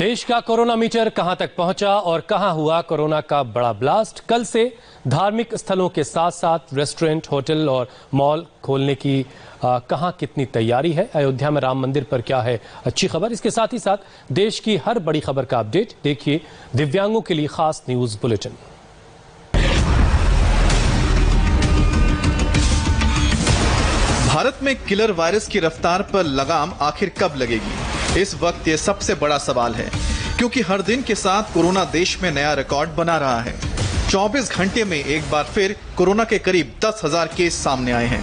देश का corona metre कहां तक पहुंचा और कहां हुआ कोरोना का बड़ा ब्लास्ट। कल से धार्मिक स्थलों के साथ साथ रेस्टोरेंट, होटल और मॉल खोलने की कहां कितनी तैयारी है। अयोध्या में राम मंदिर पर क्या है अच्छी खबर। इसके साथ ही साथ देश की हर बड़ी खबर का अपडेट देखिए दिव्यांगों के लिए खास न्यूज बुलेटिन। भारत में किलर वायरस की रफ्तार पर लगाम आखिर कब लगेगी, इस वक्त ये सबसे बड़ा सवाल है, क्योंकि हर दिन के साथ कोरोना देश में नया रिकॉर्ड बना रहा है। 24 घंटे में एक बार फिर कोरोना के करीब 10,000 केस सामने आए हैं।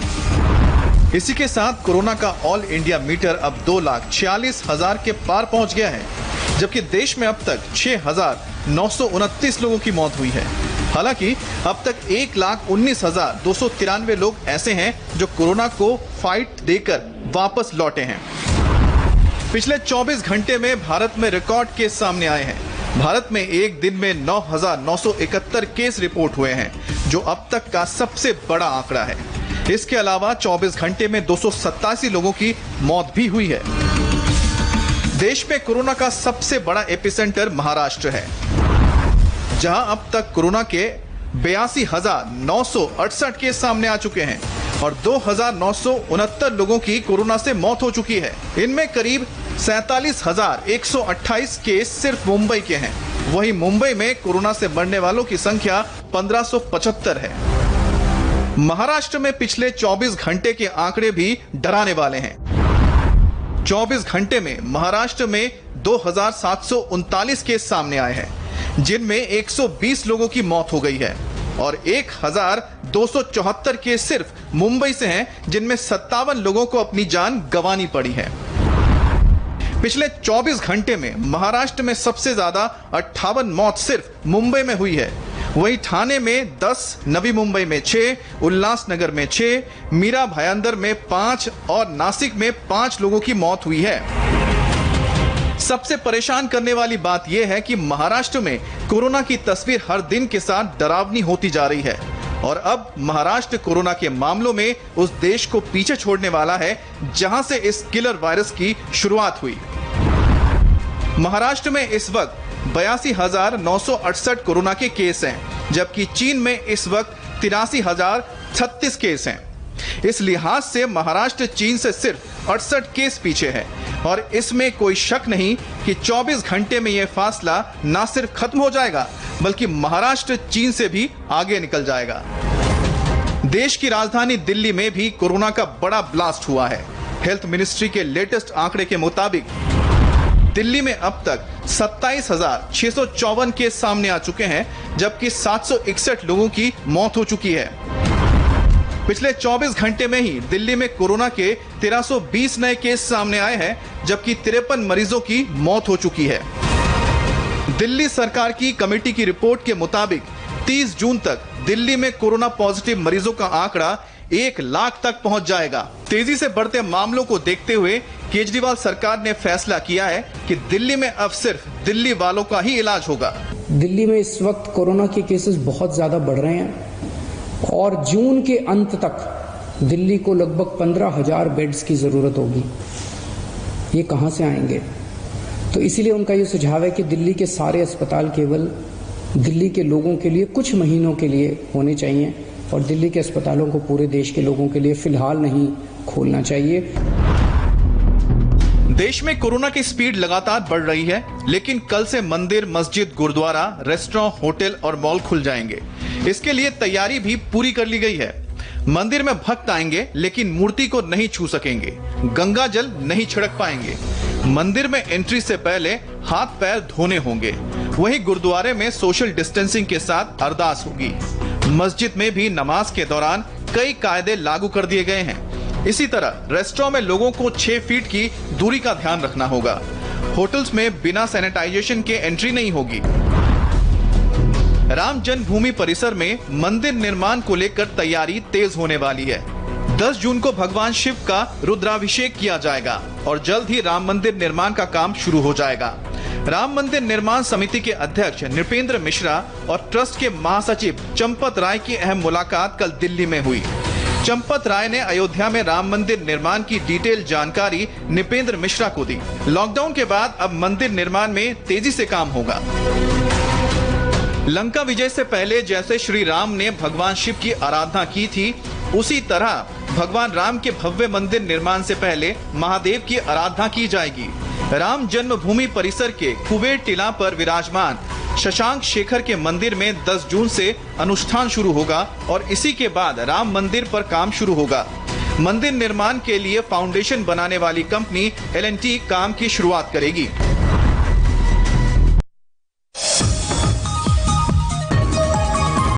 इसी के साथ कोरोना का ऑल इंडिया मीटर अब 2,46,000 के पार पहुंच गया है, जबकि देश में अब तक 6,929 लोगों की मौत हुई है। हालांकि अब तक 1,19,293 लोग ऐसे हैं जो कोरोना को फाइट देकर वापस लौटे हैं। पिछले 24 घंटे में भारत में रिकॉर्ड केस सामने आए हैं। भारत में एक दिन में 9,971 केस रिपोर्ट हुए हैं, जो अब तक का सबसे बड़ा आंकड़ा है। इसके अलावा 24 घंटे में 287 लोगों की मौत भी हुई है। देश में कोरोना का सबसे बड़ा एपिसेंटर महाराष्ट्र है, जहां अब तक कोरोना के 82,968 केस सामने आ चुके हैं और 2,969 लोगों की कोरोना से मौत हो चुकी है। इनमें करीब 47,128 केस सिर्फ मुंबई के हैं। वहीं मुंबई में कोरोना से मरने वालों की संख्या 1,575 है। महाराष्ट्र में पिछले 24 घंटे के आंकड़े भी डराने वाले हैं। 24 घंटे में महाराष्ट्र में 2,739 केस सामने आए हैं, जिनमें 120 लोगों की मौत हो गई है और 1,274 केस सिर्फ मुंबई से हैं, जिनमें 57 लोगों को अपनी जान गंवानी पड़ी है। पिछले 24 घंटे में महाराष्ट्र में सबसे ज्यादा 58 मौत सिर्फ मुंबई में हुई है। वहीं ठाणे में 10, नवी मुंबई में 6, उल्लासनगर में 6, मीरा भायंदर में 5 और नासिक में 5 लोगों की मौत हुई है। सबसे परेशान करने वाली बात यह है कि महाराष्ट्र में कोरोना की तस्वीर हर दिन के साथ डरावनी होती जा रही है और अब महाराष्ट्र कोरोना के मामलों में उस देश को पीछे छोड़ने वाला है जहां से इस किलर वायरस की शुरुआत हुई। महाराष्ट्र में इस वक्त 82,968 कोरोना के केस हैं, जबकि चीन में इस वक्त 83,036 केस हैं। इस लिहाज से महाराष्ट्र चीन से सिर्फ 68 केस पीछे है और इसमें कोई शक नहीं कि 24 घंटे में यह फासला न सिर्फ खत्म हो जाएगा, बल्कि महाराष्ट्र चीन से भी आगे निकल जाएगा। देश की राजधानी दिल्ली में भी कोरोना का बड़ा ब्लास्ट हुआ है। हेल्थ मिनिस्ट्री के लेटेस्ट आंकड़े के मुताबिक दिल्ली में अब तक 27,654 केस सामने आ चुके हैं, जबकि 761 लोगों की मौत हो चुकी है। पिछले 24 घंटे में ही दिल्ली में कोरोना के 1320 नए केस सामने आए हैं, जबकि 53 मरीजों की मौत हो चुकी है। दिल्ली सरकार की कमेटी की रिपोर्ट के मुताबिक 30 जून तक दिल्ली में कोरोना पॉजिटिव मरीजों का आंकड़ा 1 लाख तक पहुंच जाएगा। तेजी से बढ़ते मामलों को देखते हुए केजरीवाल सरकार ने फैसला किया है कि दिल्ली में अब सिर्फ दिल्ली वालों का ही इलाज होगा। दिल्ली में इस वक्त कोरोना के केसेस बहुत ज्यादा बढ़ रहे हैं और जून के अंत तक दिल्ली को लगभग 15,000 बेड्स की जरूरत होगी। ये कहां से आएंगे? तो इसीलिए उनका ये सुझाव है कि दिल्ली के सारे अस्पताल केवल दिल्ली के लोगों के लिए कुछ महीनों के लिए होने चाहिए और दिल्ली के अस्पतालों को पूरे देश के लोगों के लिए फिलहाल नहीं खोलना चाहिए। देश में कोरोना की स्पीड लगातार बढ़ रही है, लेकिन कल से मंदिर, मस्जिद, गुरुद्वारा, रेस्टोरेंट, होटल और मॉल खुल जाएंगे। इसके लिए तैयारी भी पूरी कर ली गई है। मंदिर में भक्त आएंगे, लेकिन मूर्ति को नहीं छू सकेंगे। गंगा जल नहीं छिड़क पाएंगे। मंदिर में एंट्री से पहले हाथ पैर धोने होंगे। वहीं गुरुद्वारे में सोशल डिस्टेंसिंग के साथ अरदास होगी। मस्जिद में भी नमाज के दौरान कई कायदे लागू कर दिए गए हैं। इसी तरह रेस्टोरेंट में लोगों को 6 फीट की दूरी का ध्यान रखना होगा। होटल्स में बिना सैनिटाइजेशन के एंट्री नहीं होगी। राम जन्मभूमि परिसर में मंदिर निर्माण को लेकर तैयारी तेज होने वाली है। 10 जून को भगवान शिव का रुद्राभिषेक किया जाएगा और जल्द ही राम मंदिर निर्माण का काम शुरू हो जाएगा। राम मंदिर निर्माण समिति के अध्यक्ष नृपेंद्र मिश्रा और ट्रस्ट के महासचिव चंपत राय की अहम मुलाकात कल दिल्ली में हुई। चंपत राय ने अयोध्या में राम मंदिर निर्माण की डिटेल जानकारी निपेंद्र मिश्रा को दी। लॉकडाउन के बाद अब मंदिर निर्माण में तेजी से काम होगा। लंका विजय से पहले जैसे श्री राम ने भगवान शिव की आराधना की थी, उसी तरह भगवान राम के भव्य मंदिर निर्माण से पहले महादेव की आराधना की जाएगी। राम जन्मभूमि परिसर के कुबेर टीला पर विराजमान शशांक शेखर के मंदिर में 10 जून से अनुष्ठान शुरू होगा और इसी के बाद राम मंदिर पर काम शुरू होगा। मंदिर निर्माण के लिए फाउंडेशन बनाने वाली कंपनी L&T काम की शुरुआत करेगी।